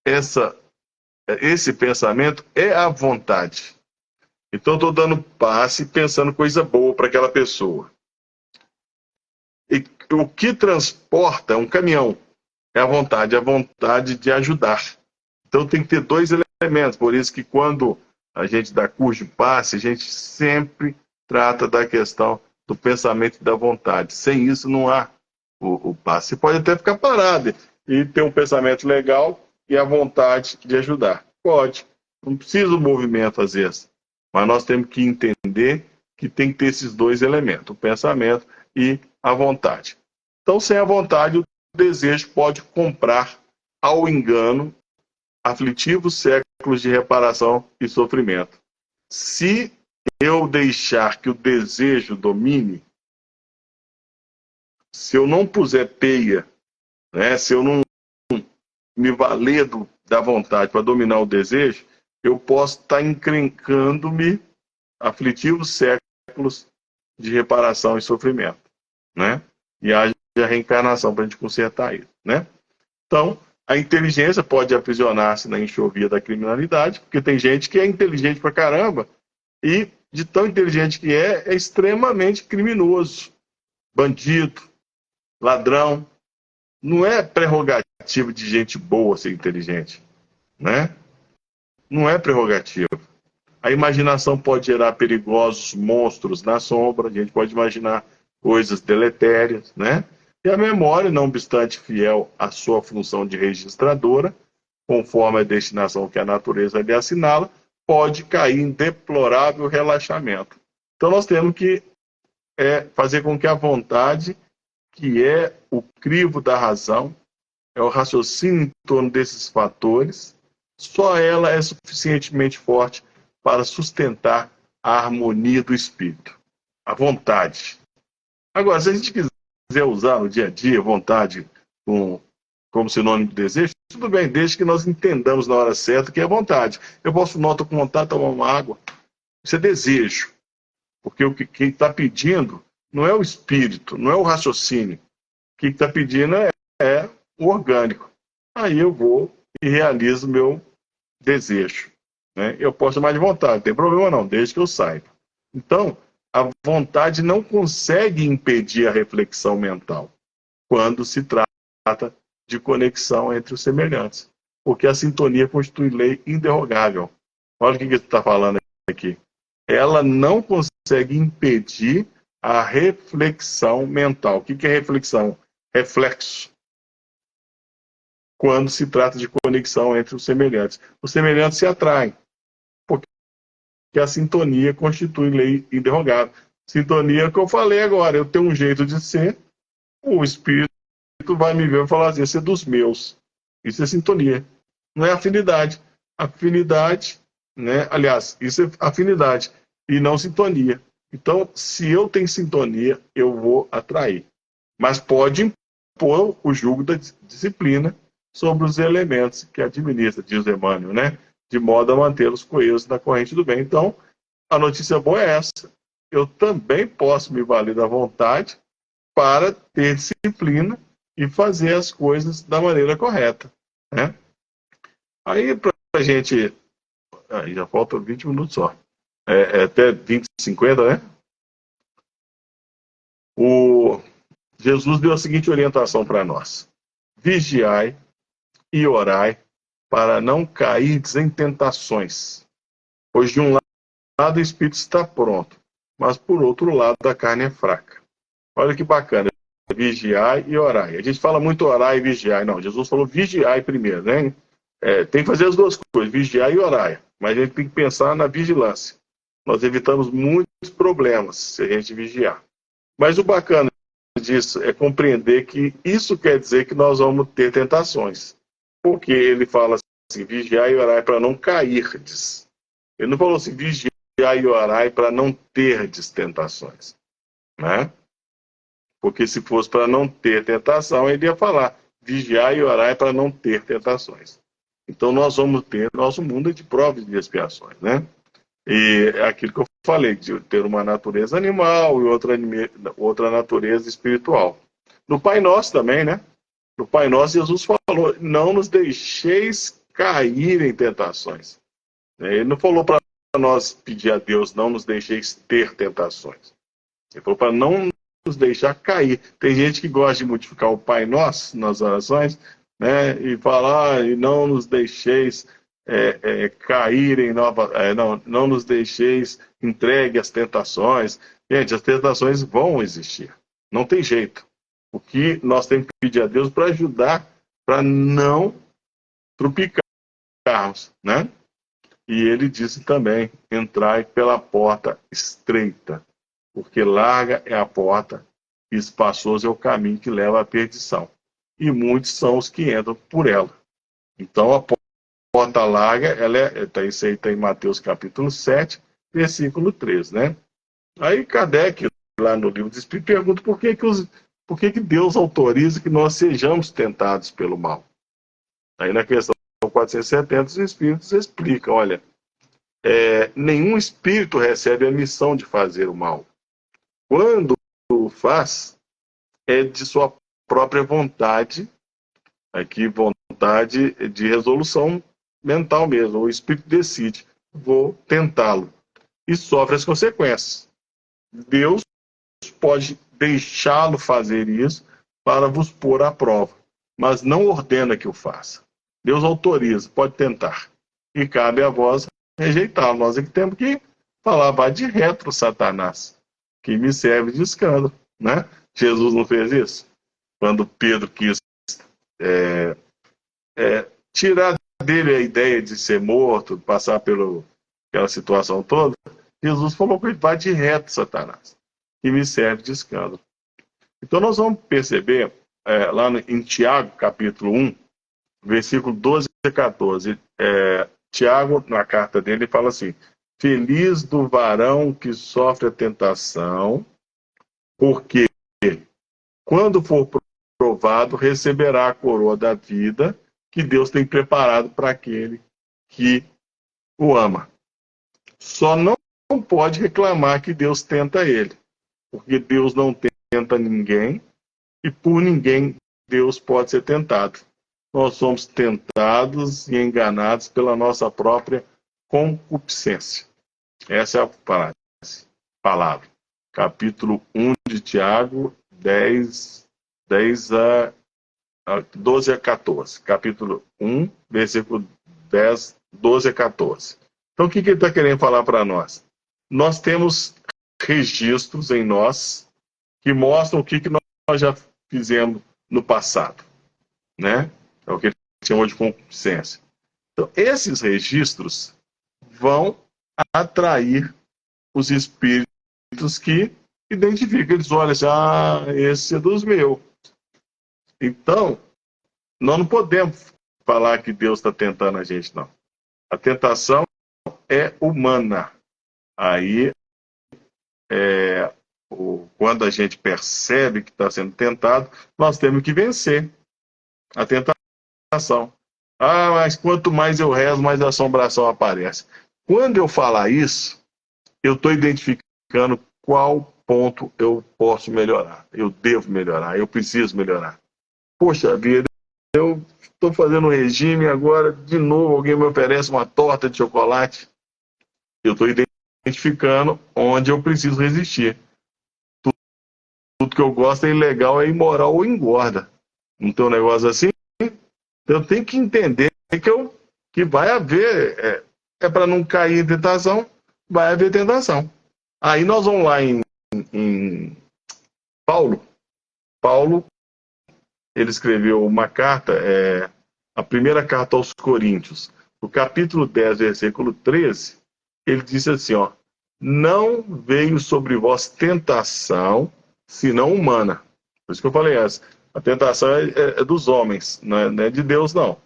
esse pensamento é a vontade. Então, estou dando passe pensando coisa boa para aquela pessoa. E o que transporta é um caminhão. É a vontade de ajudar. Então, tem que ter dois elementos. Por isso que quando a gente dá curso de passe, a gente sempre trata da questão do pensamento e da vontade. Sem isso, não há o passe. Você pode até ficar parado e ter um pensamento legal e a vontade de ajudar. Pode. Não precisa do movimento, às vezes. Mas nós temos que entender que tem que ter esses dois elementos, o pensamento e a vontade. Então, sem a vontade, o desejo pode comprar ao engano aflitivos séculos de reparação e sofrimento. Se eu deixar que o desejo domine, se eu não puser peia, né, se eu não me valer da vontade para dominar o desejo, eu posso estar encrencando-me aflitivos séculos de reparação e sofrimento, né? E haja a reencarnação para a gente consertar isso, né? Então, a inteligência pode aprisionar-se na enxovia da criminalidade, porque tem gente que é inteligente pra caramba e, de tão inteligente que é extremamente criminoso, bandido, ladrão. Não é prerrogativa de gente boa ser inteligente, né? Não é prerrogativa. A imaginação pode gerar perigosos monstros na sombra, a gente pode imaginar coisas deletérias, né? E a memória, não obstante fiel à sua função de registradora, conforme a destinação que a natureza lhe assinala, pode cair em deplorável relaxamento. Então nós temos que fazer com que a vontade, que é o crivo da razão, é o raciocínio em torno desses fatores, só ela é suficientemente forte para sustentar a harmonia do espírito, a vontade. Agora, se a gente quiser usar no dia a dia vontade como sinônimo de desejo, tudo bem, desde que nós entendamos na hora certa que é vontade. Eu posso não estar com vontade de tomar uma água. Isso é desejo. Porque quem está pedindo não é o espírito, não é o raciocínio. O que está pedindo é o orgânico. Aí eu vou e realizo o meu desejo, né? Eu posso chamar de vontade, não tem problema não, desde que eu saiba. Então, a vontade não consegue impedir a reflexão mental quando se trata de conexão entre os semelhantes, porque a sintonia constitui lei inderrogável. Olha o que você está falando aqui. Ela não consegue impedir a reflexão mental. O que é reflexão? Reflexo. quando se trata de conexão entre os semelhantes. Os semelhantes se atraem, porque a sintonia constitui lei inderrogável. Sintonia que eu falei agora, eu tenho um jeito de ser, o Espírito vai me ver e falar assim, esse é dos meus. Isso é sintonia. Não é afinidade. Afinidade, né? Aliás, isso é afinidade e não sintonia. Então, se eu tenho sintonia, eu vou atrair. Mas pode impor o jugo da disciplina sobre os elementos que administra, diz Emmanuel, né? De modo a mantê-los coesos na corrente do bem. Então, a notícia boa é essa. Eu também posso me valer da vontade para ter disciplina e fazer as coisas da maneira correta, né? Aí, para a gente... Aí já falta 20 minutos só. Até 20, 50, né? Jesus deu a seguinte orientação para nós. Vigiai e orai para não cair em tentações. Pois de um lado o espírito está pronto, mas por outro lado a carne é fraca. Olha que bacana. Vigiai e orai. A gente fala muito orar e vigiar. Não, Jesus falou vigiai primeiro, né? Tem que fazer as duas coisas, vigiar e orar. Mas a gente tem que pensar na vigilância. Nós evitamos muitos problemas se a gente vigiar. Mas o bacana disso é compreender que isso quer dizer que nós vamos ter tentações. Porque ele fala assim, vigiar e orar para não cairdes. Ele não falou assim, vigiar e orar para não terdes tentações, né? Porque se fosse para não ter tentação, ele ia falar, vigiar e orar para não ter tentações. Então nós vamos ter, nosso mundo é de provas e de expiações, né? E é aquilo que eu falei, de ter uma natureza animal e outra natureza espiritual. No Pai Nosso também, né? No Pai Nosso, Jesus falou, não nos deixeis cair em tentações. Ele não falou para nós pedir a Deus, não nos deixeis ter tentações. Ele falou para não nos deixar cair. Tem gente que gosta de modificar o Pai Nosso nas orações, né? E falar, e não nos deixeis cair em não nos deixeis entregue às tentações. Gente, as tentações vão existir. Não tem jeito. O que nós temos que pedir a Deus para ajudar, para não tropicarmos, né? E ele disse também, entrai pela porta estreita, porque larga é a porta e espaçoso é o caminho que leva à perdição. E muitos são os que entram por ela. Então a porta larga, isso aí está em Mateus capítulo 7, versículo 3, né? Aí Kardec, lá no Livro dos Espíritos, pergunta por que Deus autoriza que nós sejamos tentados pelo mal. Aí na questão 470, os Espíritos explicam, olha, nenhum Espírito recebe a missão de fazer o mal. Quando o faz, é de sua própria vontade, aqui vontade de resolução mental mesmo, o Espírito decide, vou tentá-lo, e sofre as consequências. Deus pode deixá-lo fazer isso para vos pôr à prova, mas não ordena que o faça. Deus autoriza, pode tentar. E cabe a vós rejeitá-lo. Nós é que temos que falar, vai de retro, Satanás, que me serve de escândalo, né? Jesus não fez isso? Quando Pedro quis tirar dele a ideia de ser morto, passar aquela situação toda, Jesus falou que ele vai de reto, Satanás, que me serve de escândalo. Então nós vamos perceber, lá em Tiago, capítulo 1, versículo 12 e 14, Tiago, na carta dele, fala assim, feliz do varão que sofre a tentação, porque quando for provado, receberá a coroa da vida que Deus tem preparado para aquele que o ama. Só não pode reclamar que Deus tenta ele, porque Deus não tenta ninguém e por ninguém Deus pode ser tentado. Nós somos tentados e enganados pela nossa própria concupiscência. Essa é a palavra. Capítulo 1 de Tiago, 12 a 14. Capítulo 1, versículo 10, 12 a 14. Então, o que ele está querendo falar para nós? Nós temos registros em nós que mostram o que nós já fizemos no passado, né? É o que ele chamou de concupiscência. Então, esses registros vão atrair os espíritos que identificam. Eles olham assim, esse é dos meus. Então, nós não podemos falar que Deus está tentando a gente, não. A tentação é humana. Aí, quando a gente percebe que está sendo tentado, nós temos que vencer a tentação. Mas quanto mais eu rezo, mais a assombração aparece. Quando eu falar isso, eu estou identificando qual ponto eu posso melhorar. Eu devo melhorar, eu preciso melhorar. Poxa vida, eu estou fazendo um regime agora, de novo alguém me oferece uma torta de chocolate. Eu estou identificando onde eu preciso resistir. Tudo que eu gosto é ilegal, é imoral ou engorda. Não tem um negócio assim? Eu tenho que entender que vai haver, para não cair em tentação, vai haver tentação. Aí nós vamos lá em Paulo. Paulo, ele escreveu uma carta, a primeira carta aos Coríntios, no capítulo 10, versículo 13, ele disse assim, não veio sobre vós tentação, senão humana. Por isso que eu falei essa. A tentação é dos homens, não é de Deus, não.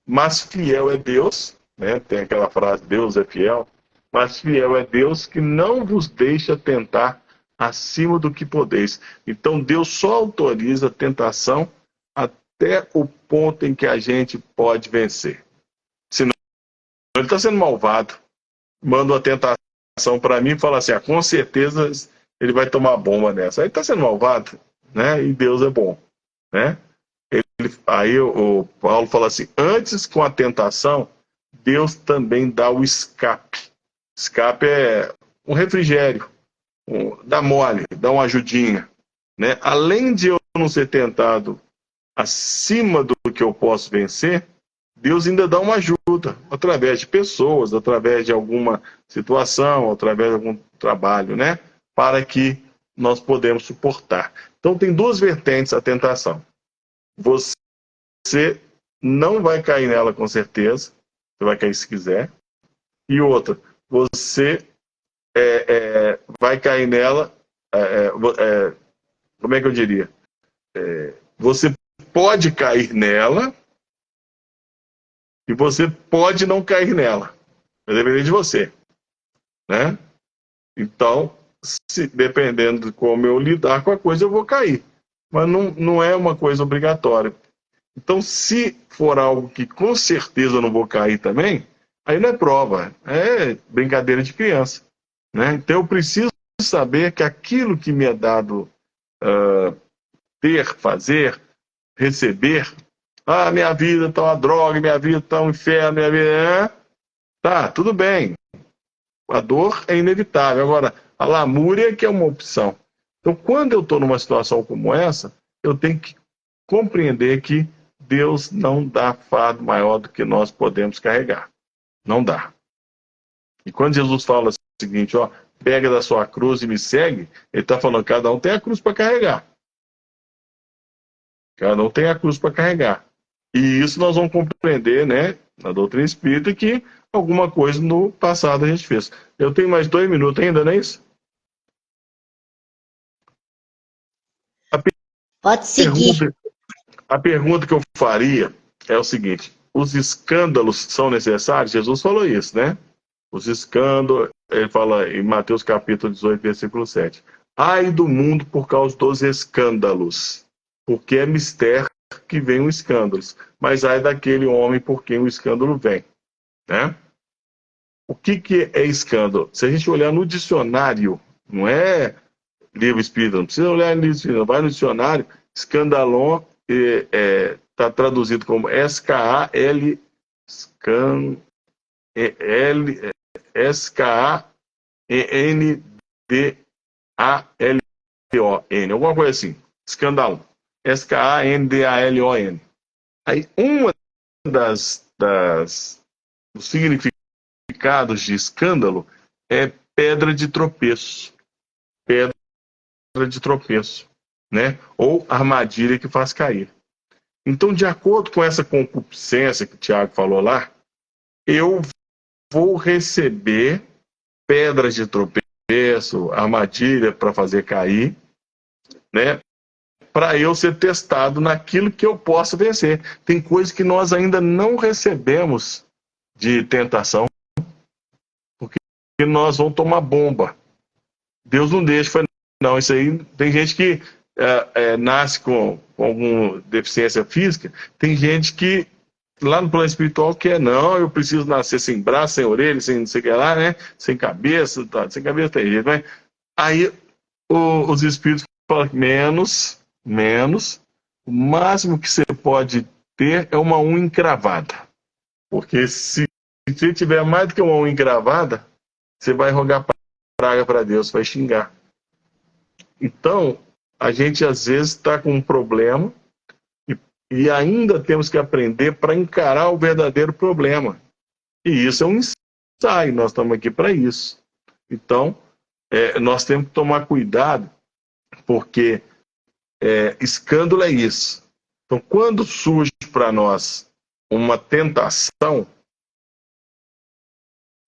Mas fiel é Deus, né? Tem aquela frase, Deus é fiel, mas fiel é Deus que não vos deixa tentar acima do que podeis. Então Deus só autoriza a tentação até o ponto em que a gente pode vencer. Senão ele está sendo malvado. Manda uma tentação para mim e fala assim, com certeza ele vai tomar bomba nessa. Aí está sendo malvado, né? E Deus é bom, né? Aí o Paulo fala assim, antes com a tentação, Deus também dá o escape. Escape é um refrigério, dá mole, dá uma ajudinha, né? Além de eu não ser tentado acima do que eu posso vencer, Deus ainda dá uma ajuda, através de pessoas, através de alguma situação, através de algum trabalho, né? Para que nós podemos suportar. Então tem duas vertentes a tentação. Você não vai cair nela com certeza, você vai cair se quiser. E outra, você vai cair nela, como é que eu diria? Você pode cair nela e você pode não cair nela. Vai depender de você, né? Então, dependendo de como eu lidar com a coisa, eu vou cair. Mas não é uma coisa obrigatória. Então, se for algo que com certeza eu não vou cair também, aí não é prova, é brincadeira de criança, né? Então, eu preciso saber que aquilo que me é dado ter, fazer, receber, minha vida está uma droga, minha vida está um inferno, minha vida... Tá, tudo bem. A dor é inevitável. Agora, a lamúria que é uma opção. Então, quando eu estou numa situação como essa, eu tenho que compreender que Deus não dá fardo maior do que nós podemos carregar. Não dá. E quando Jesus fala o seguinte, pega da sua cruz e me segue, ele está falando, cada um tem a cruz para carregar. Cada um tem a cruz para carregar. E isso nós vamos compreender, né, na doutrina espírita, que alguma coisa no passado a gente fez. Eu tenho mais 2 minutos ainda, não é isso? Pode seguir. A pergunta que eu faria é o seguinte, os escândalos são necessários? Jesus falou isso, né? Os escândalos, ele fala em Mateus capítulo 18, versículo 7. Ai do mundo por causa dos escândalos, porque é mistério que vem um escândalo, mas ai daquele homem por quem o escândalo vem, né? O que é escândalo? Se a gente olhar no dicionário, não é livro espírita, não precisa olhar no livro espírita, vai no dicionário, escandalon está traduzido como S-K-A-L, S-K-A-N-D-A-L-O-N, alguma coisa assim, escandalon, S-K-A-N-D-A-L-O-N. Aí, uma dos significados de escândalo é pedra de tropeço. Pedra de tropeço, né? Ou armadilha que faz cair. Então, de acordo com essa concupiscência que o Tiago falou lá, eu vou receber pedras de tropeço, armadilha para fazer cair, né? Para eu ser testado naquilo que eu posso vencer. Tem coisas que nós ainda não recebemos de tentação, porque nós vamos tomar bomba. Deus não deixa, não, isso aí, tem gente que nasce com alguma deficiência física, tem gente que lá no plano espiritual quer, não, eu preciso nascer sem braço, sem orelha, sem não sei o que lá, né? Sem cabeça, tá, sem cabeça tem jeito, né? Aí os espíritos falam que menos, o máximo que você pode ter é uma unha encravada. Porque se você tiver mais do que uma unha encravada, você vai rogar praga para Deus, vai xingar. Então, a gente às vezes está com um problema e ainda temos que aprender para encarar o verdadeiro problema. E isso é um ensaio, nós estamos aqui para isso. Então, nós temos que tomar cuidado, porque escândalo é isso. Então, quando surge para nós uma tentação,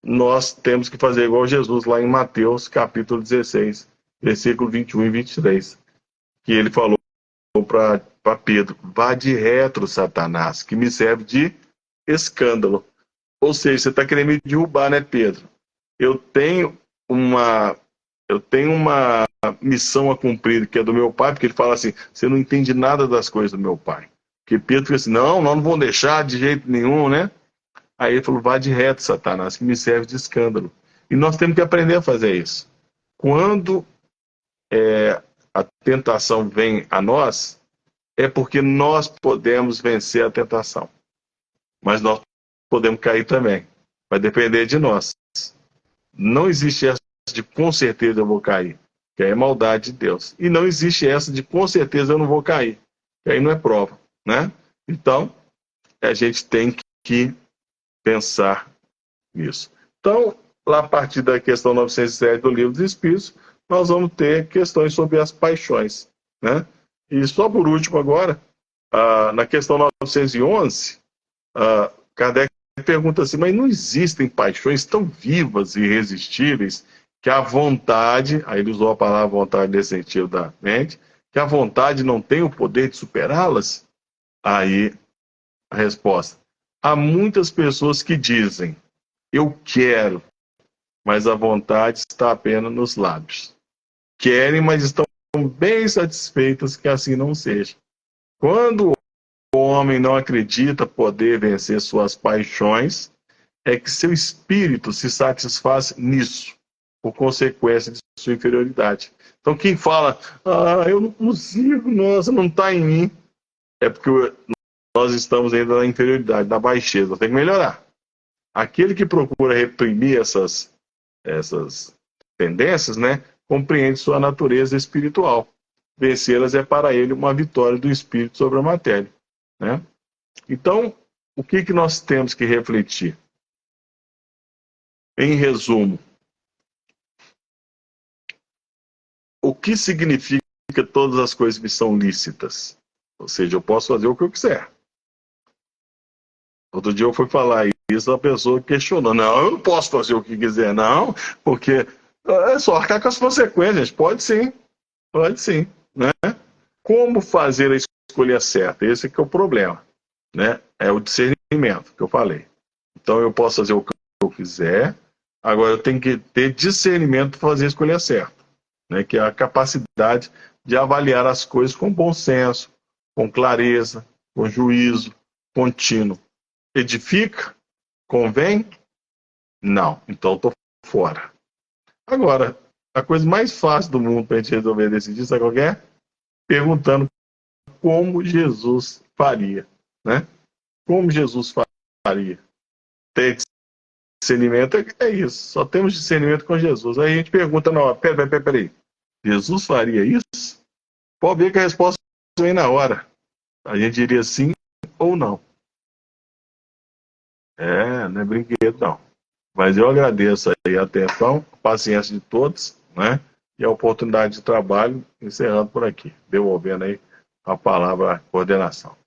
nós temos que fazer igual Jesus lá em Mateus, capítulo 16, versículo 21 e 23, que ele falou para Pedro: vá de retro, Satanás, que me serve de escândalo. Ou seja, você está querendo me derrubar, né, Pedro? Eu tenho uma missão a cumprir, que é do meu pai, porque ele fala assim, você não entende nada das coisas do meu pai. Porque Pedro fica assim, não, nós não vamos deixar de jeito nenhum, né? Aí ele falou, vá de reto, Satanás, que me serve de escândalo. E nós temos que aprender a fazer isso. Quando a tentação vem a nós, é porque nós podemos vencer a tentação. Mas nós podemos cair também. Vai depender de nós. Não existe essa de com certeza eu vou cair, que aí é maldade de Deus. E não existe essa de com certeza eu não vou cair, que aí não é prova, né? Então, a gente tem que pensar nisso. Então, lá a partir da questão 907 do Livro dos Espíritos, nós vamos ter questões sobre as paixões, né? E só por último agora, na questão 911, Kardec pergunta assim, mas não existem paixões tão vivas e irresistíveis que a vontade, aí ele usou a palavra vontade nesse sentido da mente, que a vontade não tem o poder de superá-las? Aí a resposta, há muitas pessoas que dizem, eu quero, mas a vontade está apenas nos lábios. Querem, mas estão bem satisfeitas que assim não seja. Quando o homem não acredita poder vencer suas paixões, é que seu espírito se satisfaz nisso, por consequência de sua inferioridade. Então quem fala, eu não consigo, nossa, não está em mim, é porque nós estamos ainda na inferioridade, na baixeza, nós temos que melhorar. Aquele que procura reprimir essas tendências, né, compreende sua natureza espiritual. Vencê-las é para ele uma vitória do espírito sobre a matéria, né? Então, o que nós temos que refletir? Em resumo, o que significa todas as coisas que são lícitas? Ou seja, eu posso fazer o que eu quiser. Outro dia eu fui falar isso, a pessoa questionou, não, eu não posso fazer o que quiser, não, porque é só arcar com as consequências. Pode sim, né? Como fazer a escolha certa? Esse que é o problema, né? É o discernimento que eu falei. Então eu posso fazer o que eu quiser, agora eu tenho que ter discernimento para fazer a escolha certa, né? Que é a capacidade de avaliar as coisas com bom senso, com clareza, com juízo contínuo. Edifica? Convém? Não. Então estou fora. Agora, a coisa mais fácil do mundo para a gente resolver decidir, sabe qual é? Perguntando como Jesus faria, né? Como Jesus faria? Ter discernimento é isso. Só temos discernimento com Jesus. Aí a gente pergunta na hora, peraí. Jesus faria isso? Pode ver que a resposta vem na hora. A gente diria sim ou não. Não é brinquedo, não. Mas eu agradeço aí a atenção, a paciência de todos, né? E a oportunidade de trabalho, encerrando por aqui, devolvendo aí a palavra à coordenação.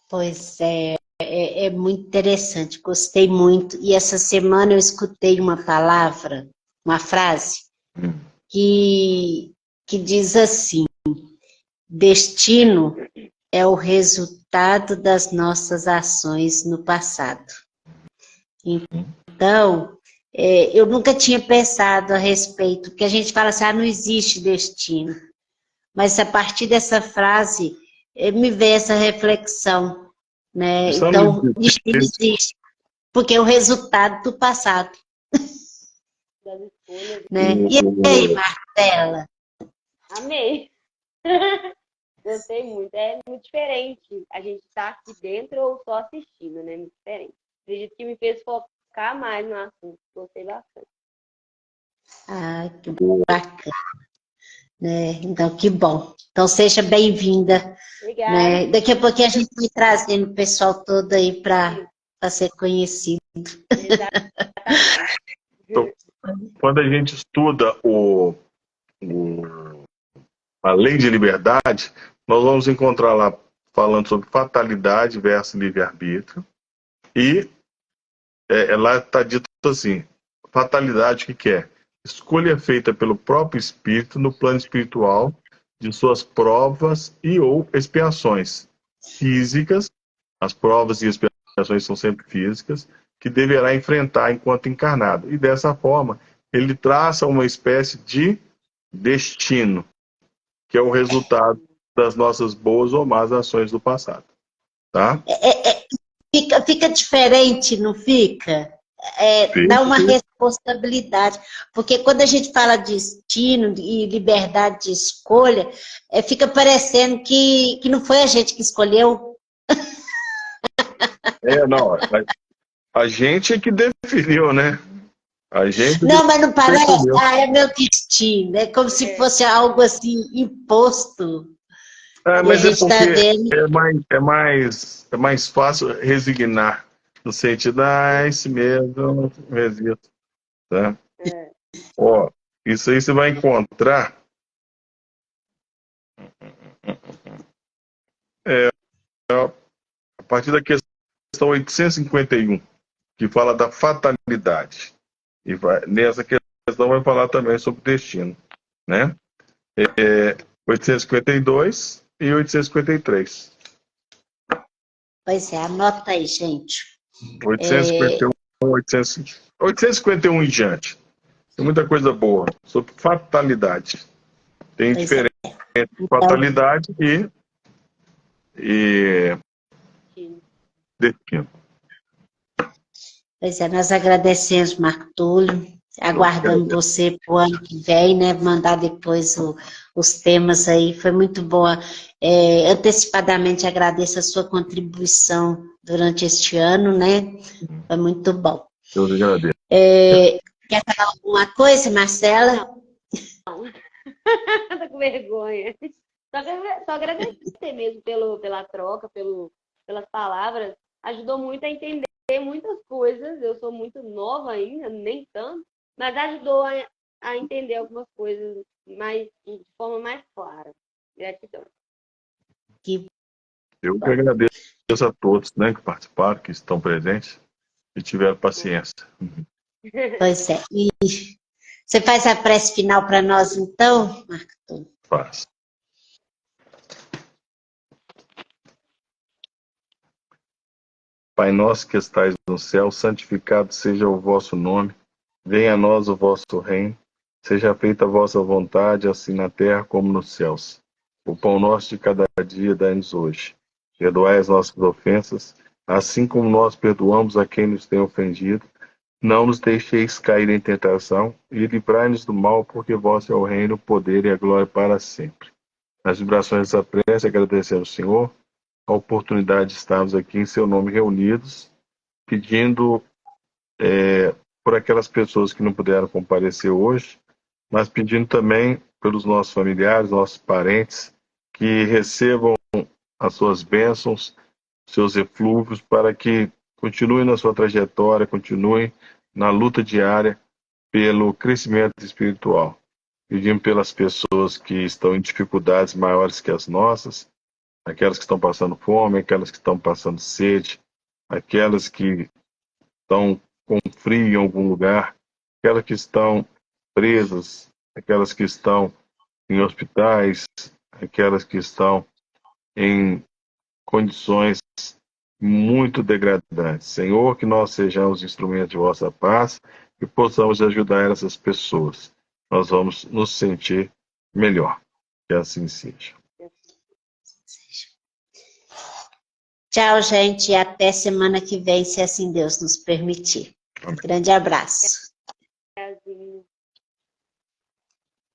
Pois é muito interessante, gostei muito. E essa semana eu escutei uma palavra, uma frase, que, que diz assim: destino é o resultado das nossas ações no passado. Então, eu nunca tinha pensado a respeito, porque a gente fala assim, não existe destino. Mas a partir dessa frase, me veio essa reflexão, né? Isso não Então, destino existe, porque é o resultado do passado, Das escolhas. né? E aí, Marcela? Amei. Gostei muito. É muito diferente a gente estar aqui dentro ou só assistindo, né? Muito diferente. Acredito que me fez focar mais no assunto. Gostei bastante. Ah, que bacana, né? Então, que bom. Então, seja bem-vinda, Obrigada. né? Daqui a pouquinho a gente vai trazendo o pessoal todo aí para ser conhecido. Exatamente. Então, quando a gente estuda a lei de liberdade, nós vamos encontrar lá falando sobre fatalidade versus livre-arbítrio. E lá está dito assim: fatalidade, o que é? Escolha feita pelo próprio espírito no plano espiritual de suas provas e ou expiações físicas. As provas e expiações são sempre físicas, que deverá enfrentar enquanto encarnado. E dessa forma, ele traça uma espécie de destino, que é o resultado das nossas boas ou más ações do passado. Tá? Fica diferente, não fica? Dá uma responsabilidade, porque quando a gente fala de destino e liberdade de escolha, fica parecendo que não foi a gente que escolheu. Não, a gente é que definiu, né? A gente Não, mas não parece, definiu. é meu destino, é como se fosse algo assim imposto. E a Mas é gente está porque vendo. é mais fácil resignar, no sentido, é esse mesmo, eu não resisto. Tá? Ó, isso aí você vai encontrar a partir da questão 851, que fala da fatalidade. E nessa questão vai falar também sobre destino. Né? 852 e 853. Pois é, anota aí, gente. 851, 851 em diante. Tem muita coisa boa sobre fatalidade. Tem Pois é. diferença entre Então, fatalidade e destino. pois é, nós agradecemos, Marco Túlio, aguardamos você para o ano que vem, né? Mandar depois os temas aí. Foi muito boa. Antecipadamente agradeço a sua contribuição durante este ano, né? Foi muito bom. Eu agradeço. Quer falar alguma coisa, Marcela? Tô com vergonha. Só agradecer mesmo pela troca, pelas palavras. Ajudou muito a entender muitas coisas. Eu sou muito nova ainda, nem tanto, mas ajudou a entender algumas coisas de forma mais clara. Gratidão. Eu que agradeço a todos, né, que participaram, que estão presentes e tiveram paciência. Pois é. E você faz a prece final para nós, então, Marco Túlio? Faz. Pai nosso que estais no céu, santificado seja o vosso nome. Venha a nós o vosso reino. Seja feita a vossa vontade, assim na terra como nos céus. O pão nosso de cada dia dai-nos hoje. Perdoai as nossas ofensas, assim como nós perdoamos a quem nos tem ofendido. Não nos deixeis cair em tentação, e livrai-nos do mal, porque vosso é o reino, o poder e a glória para sempre. Nas vibrações dessa prece, agradecemos ao Senhor a oportunidade de estarmos aqui em seu nome reunidos, pedindo por aquelas pessoas que não puderam comparecer hoje, mas pedindo também pelos nossos familiares, nossos parentes, que recebam as suas bênçãos, seus eflúvios, para que continuem na sua trajetória, continuem na luta diária pelo crescimento espiritual. Pedimos pelas pessoas que estão em dificuldades maiores que as nossas, aquelas que estão passando fome, aquelas que estão passando sede, aquelas que estão com frio em algum lugar, aquelas que estão presas, aquelas que estão em hospitais, aquelas que estão em condições muito degradantes. Senhor, que nós sejamos instrumentos de vossa paz e possamos ajudar essas pessoas. Nós vamos nos sentir melhor. Que assim seja. Tchau, gente, e até semana que vem, se assim Deus nos permitir. Amém. Grande abraço.